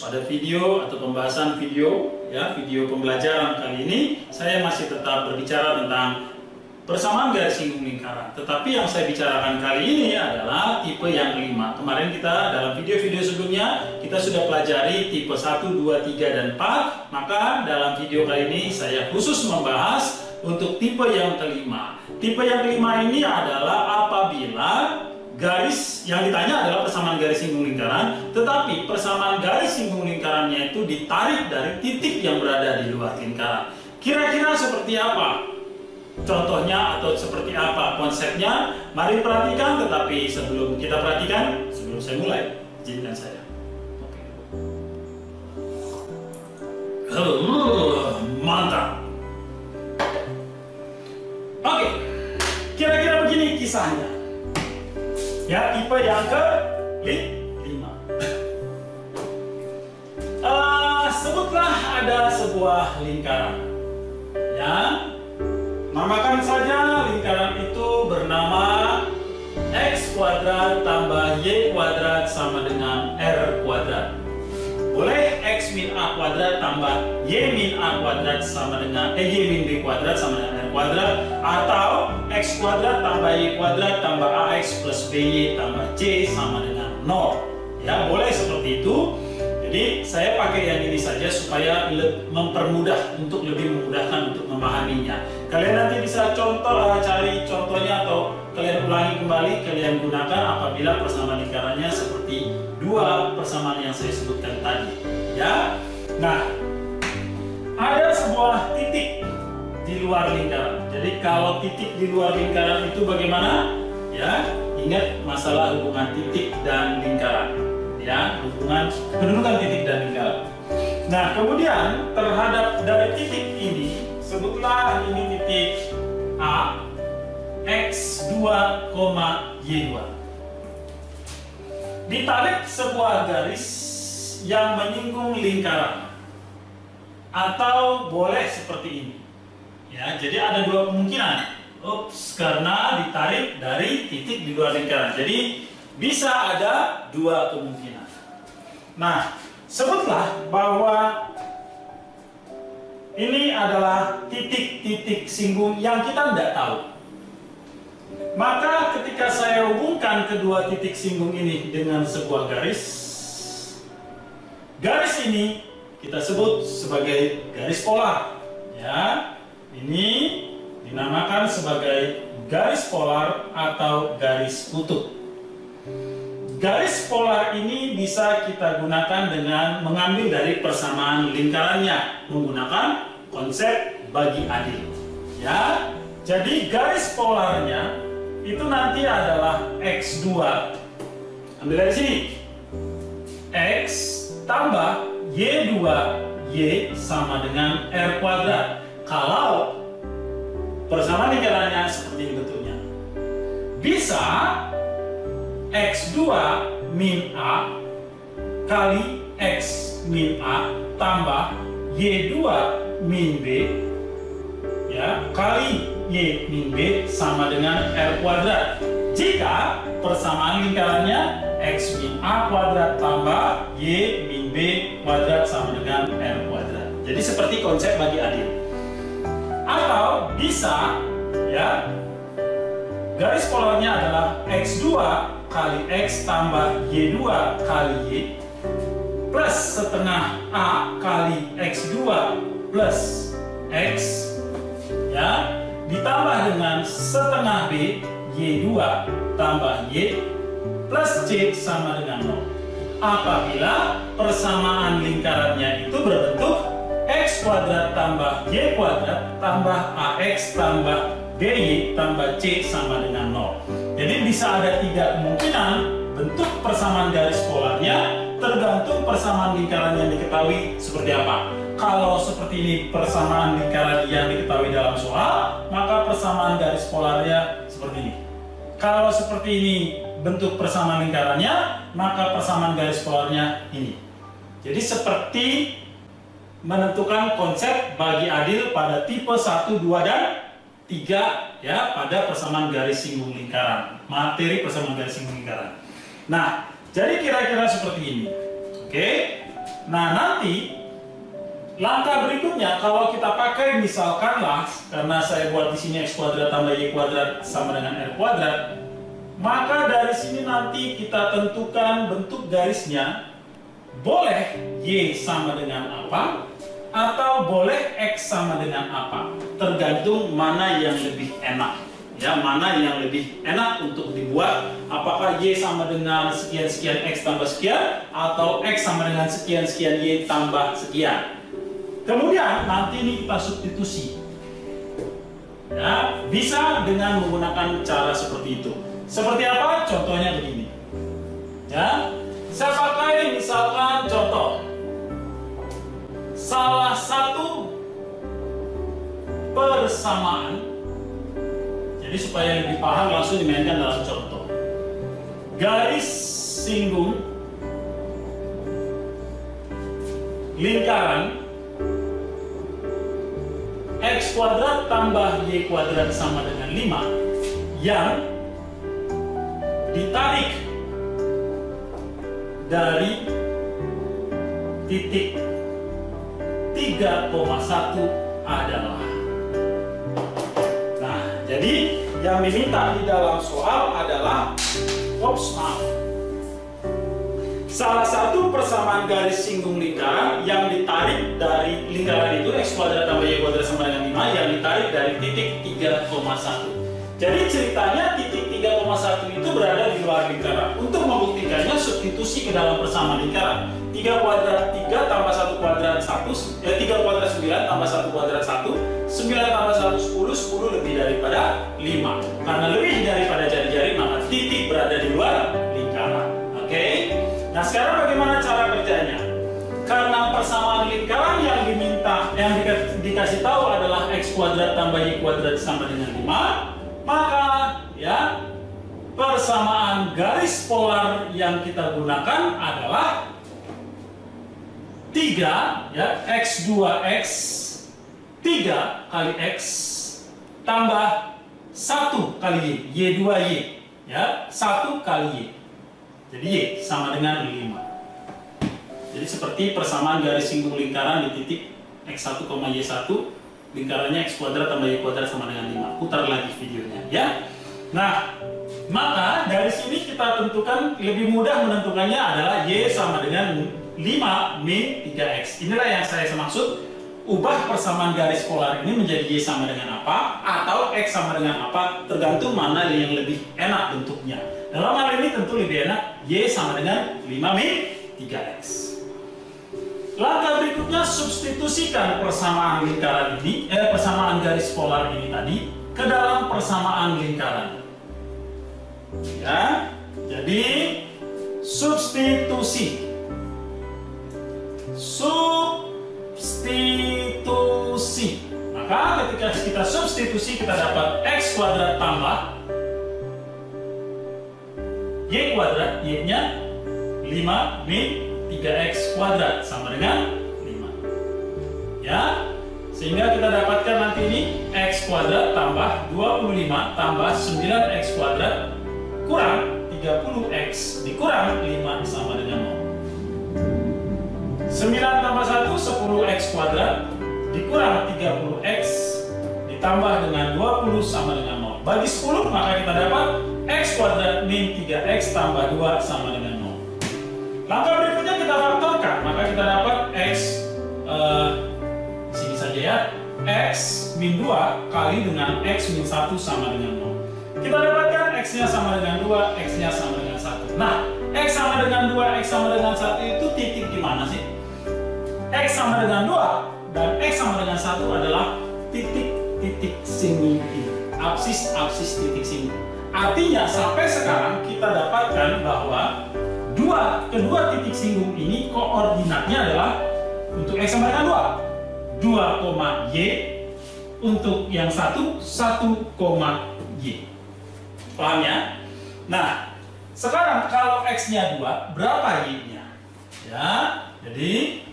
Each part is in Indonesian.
Pada video atau pembahasan video pembelajaran kali ini saya masih tetap berbicara tentang persamaan garis singgung lingkaran. Tetapi yang saya bicarakan kali ini adalah tipe yang kelima. Kemarin kita dalam video-video sebelumnya kita sudah pelajari tipe 1, 2, 3, dan 4. Maka dalam video kali ini saya khusus membahas untuk tipe yang kelima. Tipe yang kelima ini adalah apabila garis yang ditanya adalah persamaan garis singgung lingkaran, tetapi persamaan garis singgung lingkarannya itu ditarik dari titik yang berada di luar lingkaran. Kira-kira seperti apa contohnya atau seperti apa konsepnya? Mari perhatikan, tetapi sebelum kita perhatikan, sebelum saya mulai, izinkan saya. Mantap. Oke, kira-kira begini kisahnya. Ya, tipe yang ke-5. Sebutlah ada sebuah lingkaran. Ya, namakan saja lingkaran itu bernama X kuadrat tambah Y kuadrat sama dengan R kuadrat. Boleh X min A kuadrat tambah Y min A kuadrat sama dengan Y min B kuadrat sama dengan R kuadrat, atau X kuadrat tambah Y kuadrat tambah AX plus BY tambah C sama dengan 0. Ya, boleh seperti itu. Jadi saya pakai yang ini saja supaya mempermudah, untuk lebih memudahkan untuk memahaminya. Kalian nanti bisa cari contohnya, atau kalian ulangi kembali, kalian gunakan apabila persamaan lingkarannya seperti dua persamaan yang saya sebutkan tadi. Ya. Nah, ada sebuah titik di luar lingkaran. Jadi kalau titik di luar lingkaran itu bagaimana? Ya, ingat masalah hubungan titik dan lingkaran. Ya, hubungan kedudukan titik dan lingkaran. Nah, kemudian terhadap dari titik ini, sebutlah ini titik A, X2, Y2. Ditarik sebuah garis yang menyinggung lingkaran, atau boleh seperti ini. Ya, jadi ada dua kemungkinan. Karena ditarik dari titik di luar lingkaran. Jadi bisa ada dua kemungkinan. Nah, sebutlah bahwa ini adalah titik-titik singgung yang kita tidak tahu. Maka ketika saya hubungkan kedua titik singgung ini dengan sebuah garis, garis ini kita sebut sebagai garis polar. Ya, ini dinamakan sebagai garis polar atau garis kutub. Garis polar ini bisa kita gunakan dengan mengambil dari persamaan lingkarannya menggunakan konsep bagi adil. Ya, jadi garis polarnya itu nanti adalah X2. Ambil dari sini. X tambah Y2 Y sama dengan R kuadrat. Kalau persamaan lingkarannya seperti ini bentuknya. Bisa X2 min A kali X min A tambah Y2 min B, ya, kali Y min B sama dengan R kuadrat. Jika persamaan lingkarannya X min A kuadrat tambah Y min B kuadrat sama dengan R kuadrat. Jadi seperti konsep bagi adil. Atau bisa, ya, garis polarnya adalah X2 kali X tambah Y2 kali Y plus setengah A kali X2 plus X, ya, ditambah dengan setengah B Y2 tambah Y plus C sama dengan 0. Apabila persamaan lingkarannya itu berbentuk X kuadrat tambah Y kuadrat tambah AX tambah BY tambah C sama dengan 0. Jadi bisa ada tiga kemungkinan bentuk persamaan garis polarnya, tergantung persamaan lingkaran yang diketahui seperti apa. Kalau seperti ini persamaan lingkaran yang diketahui dalam soal, maka persamaan garis polarnya seperti ini. Kalau seperti ini bentuk persamaan lingkarannya, maka persamaan garis polarnya ini. Jadi seperti menentukan konsep bagi adil pada tipe 1, 2, dan 3 ya, pada persamaan garis singgung lingkaran. Materi persamaan garis singgung lingkaran. Nah, jadi kira-kira seperti ini. Oke. Nah, nanti langkah berikutnya kalau kita pakai misalkanlah, karena saya buat di sini x kuadrat tambah y kuadrat sama dengan r kuadrat, maka dari sini nanti kita tentukan bentuk garisnya. Boleh y sama dengan apa, atau boleh x sama dengan apa, tergantung mana yang lebih enak ya, mana yang lebih enak untuk dibuat. Apakah y sama dengan sekian-sekian x tambah sekian, atau x sama dengan sekian-sekian y tambah sekian. Kemudian nanti ini kita substitusi ya, bisa dengan menggunakan cara seperti itu. Seperti apa? Contohnya begini ya. Saya pakai misalkan contoh salah satu persamaan. Jadi supaya lebih paham langsung dimainkan dalam contoh. Garis singgung lingkaran x kuadrat tambah y kuadrat sama dengan 5 yang ditarik dari titik 3,1 adalah. Nah, jadi yang diminta di dalam soal adalah salah satu persamaan garis singgung lingkaran yang ditarik dari lingkaran itu x kuadrat tambah y kuadrat sama dengan 5 yang ditarik dari titik 3,1. Jadi ceritanya titik 3,1 itu berada di luar lingkaran. Untuk membuktikannya substitusi ke dalam persamaan lingkaran. 3 kuadrat 3 tambah 1 kuadrat 1, 3 kuadrat 9 tambah 1 kuadrat 1, 9 tambah 1 10, 10 lebih daripada 5. Karena lebih daripada jari-jari maka titik berada di luar lingkaran. Oke? Nah, sekarang bagaimana cara kerjanya? Karena persamaan lingkaran yang diminta, yang dikasih tahu adalah x kuadrat tambah y kuadrat sama dengan 5, maka ya persamaan garis polar yang kita gunakan adalah 3 ya, x2x 3 kali x tambah 1 kali y, y2y ya, 1 kali y. Jadi y sama dengan 5. Jadi seperti persamaan garis singgung lingkaran di titik x1, y1, lingkarannya x kuadrat tambah y kuadrat sama dengan 5. Putar lagi videonya ya. Nah, maka dari sini kita tentukan, lebih mudah menentukannya adalah y sama dengan 5 min 3x. Inilah yang saya maksud, ubah persamaan garis polar ini menjadi y sama dengan apa atau x sama dengan apa, tergantung mana yang lebih enak bentuknya. Dalam hal ini tentu lebih enak y sama dengan 5 min 3x. Langkah berikutnya, substitusikan persamaan lingkaran ini, persamaan garis polar ini tadi ke dalam persamaan lingkaran. Ya, jadi substitusi. Maka ketika kita substitusi kita dapat x kuadrat tambah y kuadrat, y-nya 5 min 3x kuadrat sama dengan 5 ya, sehingga kita dapatkan nanti ini x kuadrat tambah 25 tambah 9x kuadrat kurang 30x dikurang 5 sama dengan 0. 9 tambah 1 10x kuadrat dikurang 30x ditambah dengan 20 sama dengan 0. Bagi 10 maka kita dapat x kuadrat min 3x tambah 2 sama dengan 0. Langkah berikutnya kita faktorkan, maka kita dapat x sini saja ya, x min 2 kali dengan x min 1 sama dengan 0. Kita dapatkan x-nya sama dengan 2, x-nya sama dengan 1. Nah, x sama dengan 2, x sama dengan 1 itu titik di mana sih? X sama dengan 2 dan x sama dengan 1 adalah titik-titik singgung ini. Absis titik singgung. Artinya sampai sekarang kita dapatkan bahwa kedua titik singgung ini koordinatnya adalah untuk x sama dengan 2, 2, y Untuk yang satu, 1, paham ya? Nah, sekarang kalau X-nya 2, berapa Y-nya? Ya, jadi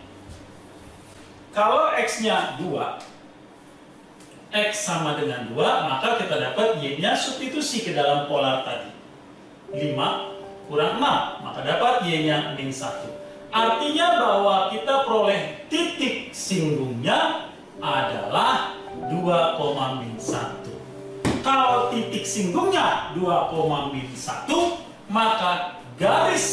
kalau X-nya 2, X sama dengan 2, maka kita dapat Y-nya substitusi ke dalam polar tadi. 5 kurang 6, maka dapat Y-nya min 1. Artinya bahwa kita peroleh titik singgungnya adalah 2,-1. Kalau titik singgungnya 2,-1, maka garis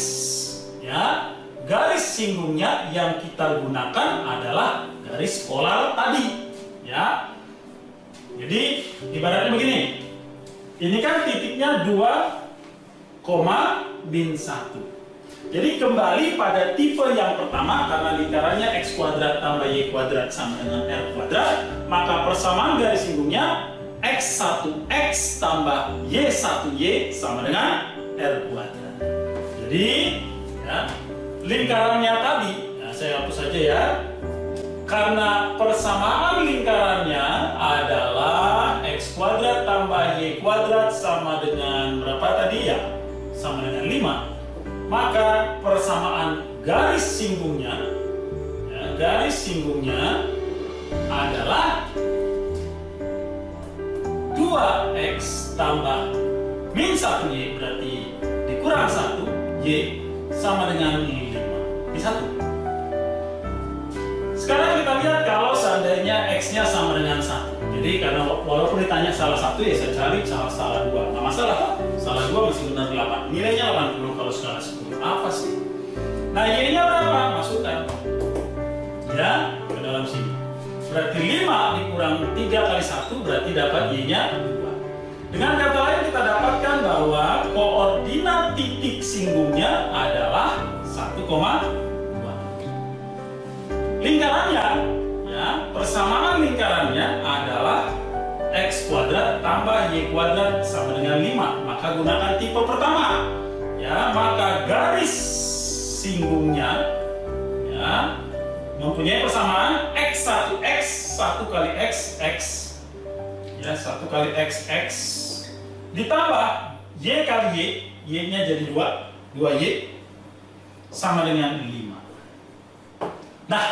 singgungnya yang kita gunakan adalah garis polar tadi, ya. Jadi ibaratnya begini, ini kan titiknya 2,-1. Jadi kembali pada tipe yang pertama, karena lingkarannya X kuadrat tambah Y kuadrat sama dengan R kuadrat, maka persamaan garis singgungnya X1X tambah Y1Y sama dengan R kuadrat. Jadi ya, lingkarannya tadi, ya, saya hapus saja ya. Karena persamaan lingkarannya adalah X kuadrat tambah Y kuadrat sama dengan berapa tadi ya? Sama dengan 5. Maka persamaan garis singgungnya, adalah 2X tambah min 1Y, berarti dikurang 1, Y sama dengan 5. Di 1. Sekarang kita lihat kalau seandainya X-nya sama dengan 1. Jadi karena walaupun ditanya salah satu, ya saya cari salah 2. Nggak masalah kok. Salah 2 masih benar 8. Nilainya 80 kalau skala 10. Apa sih? Nah, Y-nya berapa? Masukkan. Ya, ke dalam sini. Berarti 5 dikurang 3 kali 1 berarti dapat Y-nya 2. Dengan kata lain kita dapatkan bahwa koordinat titik singgungnya adalah 1,2. Lingkarannya, ya, persamaan lingkarannya adalah X kuadrat tambah Y kuadrat sama dengan 5. Maka gunakan tipe pertama. Ya, maka garis singgungnya, ya, mempunyai persamaan X1 X, 1 kali X X, ya, 1 kali X X ditambah Y kali Y, Y-nya jadi 2Y sama dengan 5. Nah,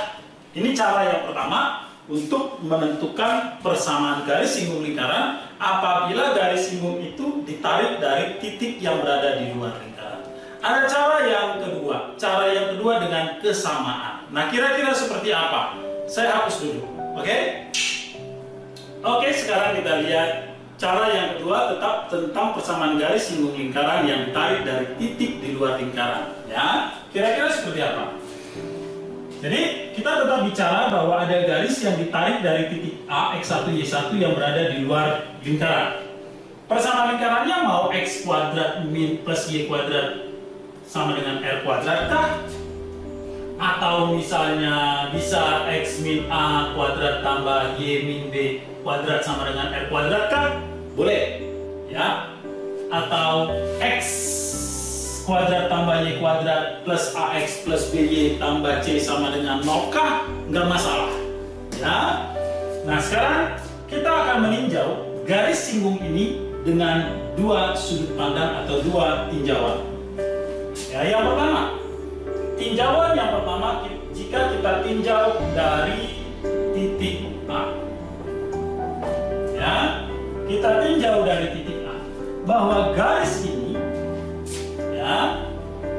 ini cara yang pertama untuk menentukan persamaan garis singgung lingkaran apabila garis singgung itu ditarik dari titik yang berada di luar lingkaran. Ada cara yang kedua. Cara yang kedua dengan kesamaan. Nah, kira-kira seperti apa? Saya hapus dulu. Oke? Oke, sekarang kita lihat cara yang kedua tetap tentang persamaan garis singgung lingkaran yang ditarik dari titik di luar lingkaran. Ya, kira-kira seperti apa? Jadi kita tetap bicara bahwa ada garis yang ditarik dari titik A, X1, Y1 yang berada di luar lingkaran. Persamaan lingkarannya mau X kuadrat min plus Y kuadrat sama dengan R kuadrat kah? Atau misalnya bisa X min A kuadrat tambah Y min B kuadrat sama dengan R kuadrat kah? Boleh, ya. Atau X kuadrat tambah Y kuadrat plus AX plus BY tambah C sama dengan 0 kah? Nggak masalah, ya. Nah, sekarang kita akan meninjau garis singgung ini dengan dua sudut pandang atau dua tinjauan. Ya, yang pertama, tinjauan yang pertama jika kita tinjau dari titik A, ya, kita tinjau dari titik A bahwa garis ini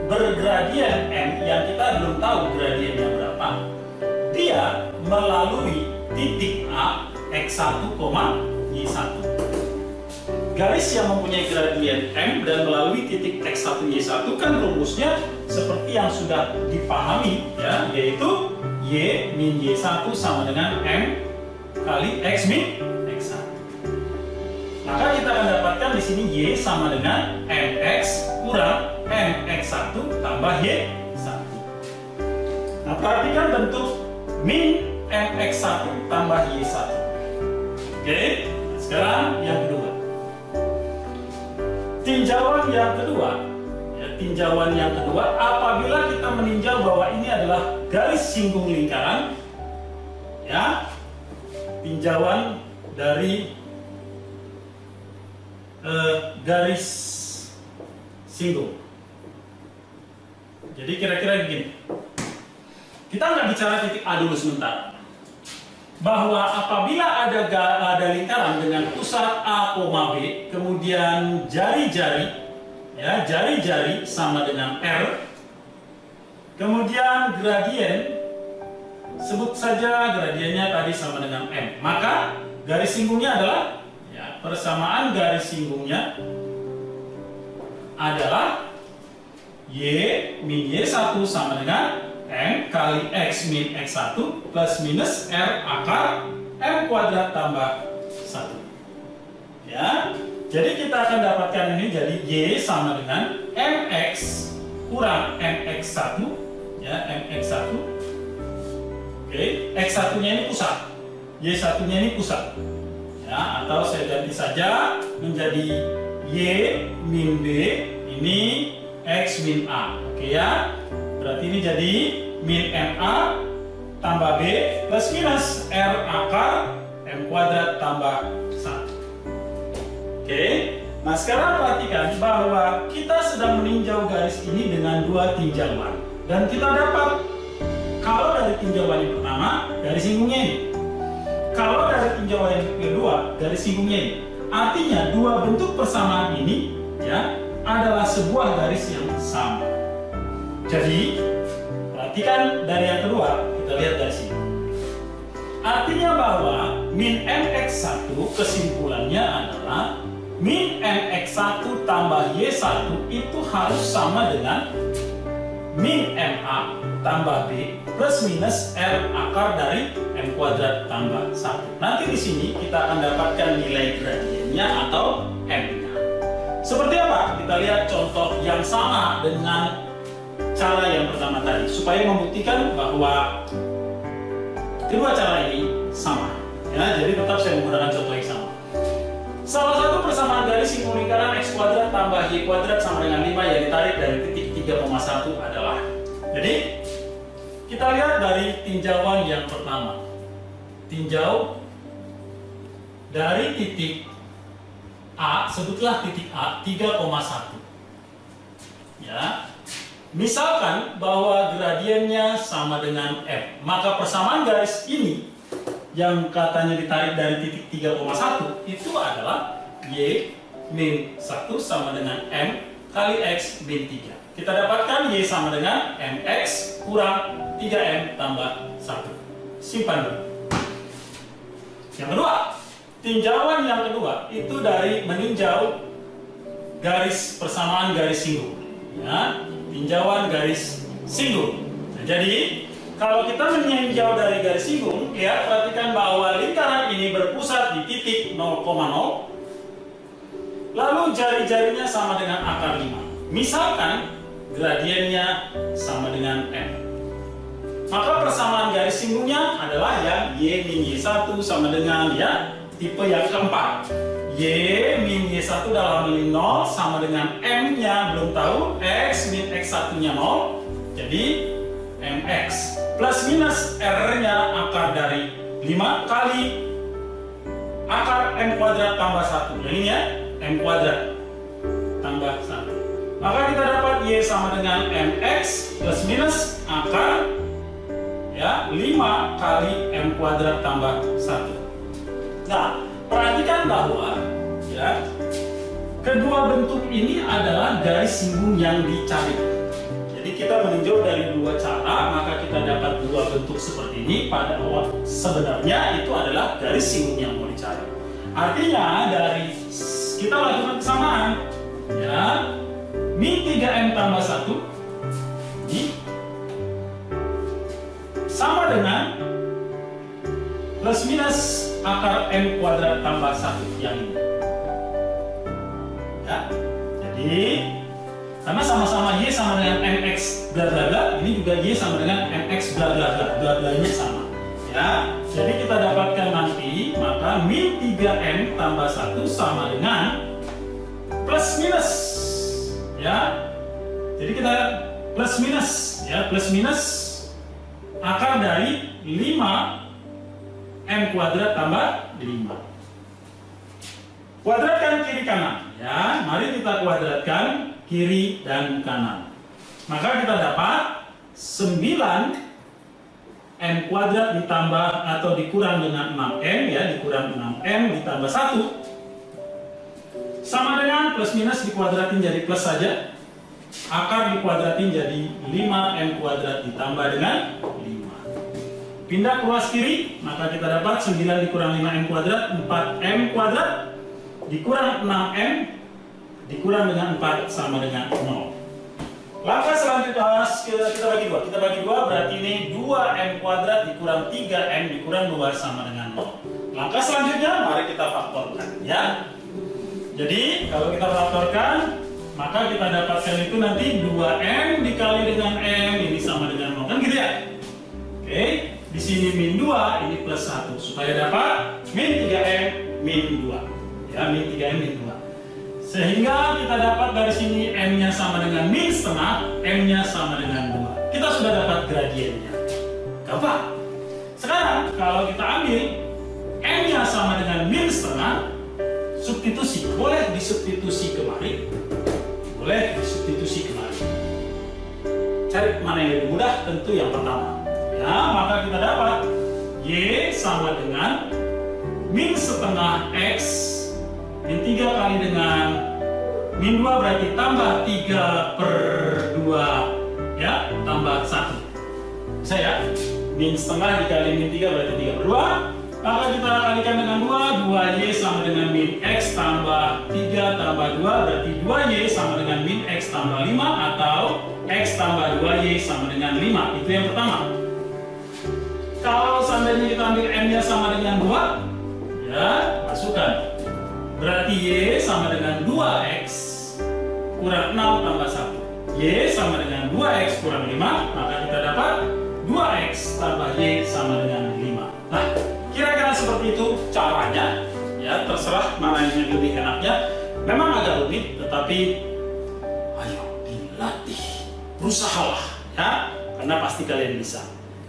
bergradien M yang kita belum tahu gradiennya berapa, dia melalui titik A X1, Y1. Garis yang mempunyai gradien M dan melalui titik X1, Y1 kan rumusnya seperti yang sudah dipahami, ya, yaitu Y min Y1 sama dengan M kali X min X1. Maka kita akan dapatkan di sini Y sama dengan MX kurang MX1 tambah Y1. Nah, perhatikan bentuk min MX1 tambah Y1. Oke, sekarang yang kedua. Tinjauan yang kedua, apabila kita meninjau bahwa ini adalah garis singgung lingkaran, ya, tinjauan dari garis singgung. Jadi kira-kira begini. Kita nggak bicara titik A dulu sebentar. Bahwa apabila ada lingkaran dengan pusat A, B, kemudian jari-jari, ya, jari-jari sama dengan R, kemudian gradien, sebut saja gradiennya tadi sama dengan M, maka garis singgungnya adalah, ya, persamaan garis singgungnya adalah Y min Y1 sama dengan M kali X min X1 plus minus R akar M kuadrat tambah 1. Ya, jadi kita akan dapatkan ini jadi Y sama dengan MX kurang MX1, ya, MX1. Oke, X1-nya ini pusat, Y1-nya ini pusat. Ya, atau saya ganti saja menjadi Y min B, ini X min A. Oke ya. Berarti ini jadi min MA tambah B plus minus R akar M kuadrat tambah 1. Oke. Nah sekarang perhatikan bahwa kita sedang meninjau garis ini dengan dua tinjauan. Dan kita dapat, kalau dari tinjauan yang pertama, garis singgungnya ini. Kalau dari tinjauan yang kedua, garis singgungnya ini. Artinya dua bentuk persamaan ini, ya, adalah sebuah garis yang sama. Jadi, perhatikan dari yang kedua, kita lihat dari sini. Artinya bahwa min MX1 kesimpulannya adalah min MX1 tambah Y1 itu harus sama dengan min MA tambah B plus minus R akar dari M kuadrat tambah 1. Nanti di sini kita akan dapatkan nilai gradiennya atau M-nya. Seperti apa? Kita lihat contoh yang sama dengan cara yang pertama tadi, supaya membuktikan bahwa kedua cara ini sama. Ya, jadi tetap saya menggunakan contoh yang sama. Salah satu persamaan garis singgung lingkaran X kuadrat tambah Y kuadrat sama dengan 5 yang ditarik dari titik 3,1 adalah. Jadi kita lihat dari tinjauan yang pertama. Tinjau dari titik A, sebutlah titik A 3,1. Ya. Misalkan bahwa gradiennya sama dengan M, maka persamaan garis ini yang katanya ditarik dari titik 3,1 itu adalah Y min 1 sama dengan M kali X min 3. Kita dapatkan Y sama dengan MX kurang 3M tambah 1. Simpan dulu. Yang kedua, tinjauan yang kedua itu dari meninjau garis persamaan garis singgung. Ya, tinjauan garis singgung. Nah, jadi kalau kita meninjau dari garis singgung, lihat, perhatikan bahwa lingkaran ini berpusat di titik 0,0, lalu jari-jarinya sama dengan akar 5. Misalkan gradiennya sama dengan M, maka persamaan garis singgungnya adalah yang Y min Y1 sama dengan, ya, tipe yang keempat. Y min Y1 dalam hal ini 0 sama dengan M-nya belum tahu, X min X1-nya 0, jadi MX plus minus R-nya akar dari 5 kali akar M kuadrat tambah 1. Yang ini ya, M kuadrat tambah 1. Maka kita dapat Y sama dengan MX plus minus akar, ya, 5 kali M kuadrat tambah 1. Nah, perhatikan bahwa, ya, kedua bentuk ini adalah garis singgung yang dicari. Jadi kita meninjau dari dua cara, maka kita dapat dua bentuk seperti ini. Pada awal sebenarnya itu adalah garis singgung yang mau dicari. Artinya dari kita lakukan kesamaan, ya, min 3M tambah 1 ini sama dengan plus minus akar M kuadrat tambah 1 yang ini. Ya, jadi karena sama-sama Y sama dengan MX bla bla bla, ini juga Y sama dengan MX bla bla bla, bla blanya sama. Ya, jadi kita dapatkan nanti, maka min 3M tambah 1 sama dengan plus minus, ya. Jadi kita plus minus, ya, plus minus akar dari 5 M kuadrat tambah 5. Kuadratkan kiri kanan. Ya, mari kita kuadratkan kiri dan kanan. Maka kita dapat 9 M kuadrat ditambah atau dikurang dengan 6M, ya, dikurang 6M ditambah 1 sama dengan plus minus dikuadratin jadi plus saja. Akar dikuadratin jadi 5M kuadrat ditambah dengan 5. Pindah ke ruas kiri, maka kita dapat 9 dikurang 5M kuadrat, 4M kuadrat dikurang 6M dikurang dengan 4 sama dengan 0. Langkah selanjutnya kita bagi 2. Kita bagi 2 berarti ini 2M kuadrat dikurang 3M dikurang 2 sama dengan 0. Langkah selanjutnya mari kita faktorkan, ya. Jadi kalau kita faktorkan, maka kita dapatkan itu nanti 2M dikali dengan M ini sama dengan 0, kan gitu ya. Oke, di sini min 2, ini plus 1 supaya dapat min 3M min 2. Ya, min 3M min 2. Sehingga kita dapat dari sini M-nya sama dengan min setengah, M-nya sama dengan 2. Kita sudah dapat gradiennya. Gampang. Sekarang kalau kita ambil M-nya sama dengan min setengah, substitusi. Boleh disubstitusi kemari. Boleh disubstitusi kemari. Cari mana yang lebih mudah, tentu yang pertama. Ya, maka kita dapat Y sama dengan min setengah X min 3 kali dengan min 2 berarti tambah 3/2, ya, tambah 1. Bisa ya? Min setengah dikali min 3 berarti 3/2. Maka kita kalikan dengan 2, 2Y sama dengan min X tambah 3 tambah 2 berarti 2Y sama dengan min X tambah 5 atau X tambah 2Y sama dengan 5. Itu yang pertama. Kalau seandainya kita ambil M-nya sama dengan 2, ya, masukkan. Berarti Y sama dengan 2X kurang 6 tambah 1. Y sama dengan 2X kurang 5, maka kita dapat 2X tambah Y sama dengan 5. Nah, kira-kira seperti itu caranya. Ya, terserah mana yang lebih enaknya. Memang agak rumit, tetapi ayo dilatih. Berusahalah, ya, karena pasti kalian bisa.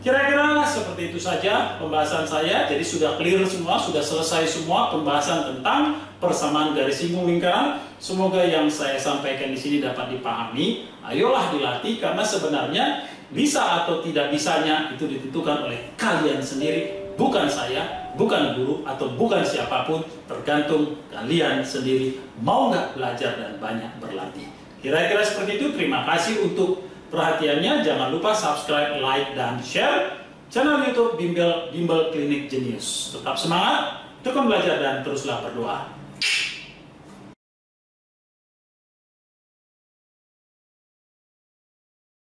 Kira-kira seperti itu saja pembahasan saya. Jadi sudah clear semua, sudah selesai semua pembahasan tentang persamaan garis singgung lingkaran. Semoga yang saya sampaikan di sini dapat dipahami. Ayolah dilatih, karena sebenarnya bisa atau tidak bisanya itu ditentukan oleh kalian sendiri, bukan saya, bukan guru atau bukan siapapun. Tergantung kalian sendiri mau nggak belajar dan banyak berlatih. Kira-kira seperti itu. Terima kasih untuk perhatiannya. Jangan lupa subscribe, like, dan share channel YouTube Bimbel Klinik Jenius. Tetap semangat, tekun belajar, dan teruslah berdoa.